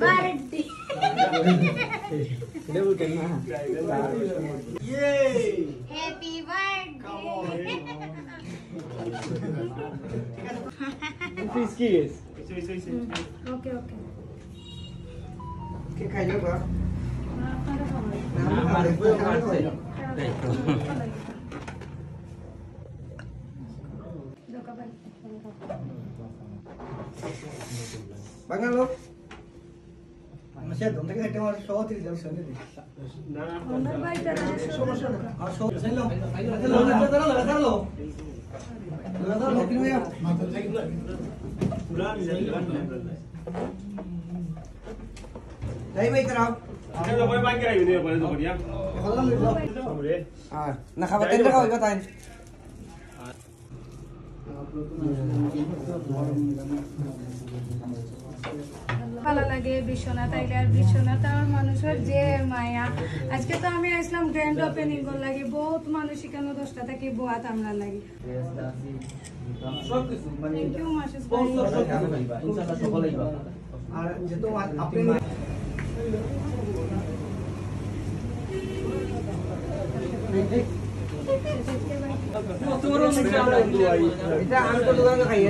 birthday. Yay! Happy birthday. Please kiss. Okay, okay. Cái khai nước đó. Bác ăn luôn. Mà sẽ tổng cái cho số thì được sớm đi. Số sẽ luôn. Đấy mấy cái đâu? Nakapatid na ako, ikaw tayo. ভালো লাগে বিশ্বনাথ আইলে আর বিশ্বনাথ আর মানুষের যে মায়া আজকে তো আমি আসলাম grand opening কর লাগি বহুত মানুষ এখানে 10টা থেকে বোয়াত আমরা লাগি সব কিছু মানে থ্যাংক ইউ মাসুদ ইনশাআল্লাহ সফল হইবা আর যেহেতু আপনি এটা আমি তো দোকানে খাই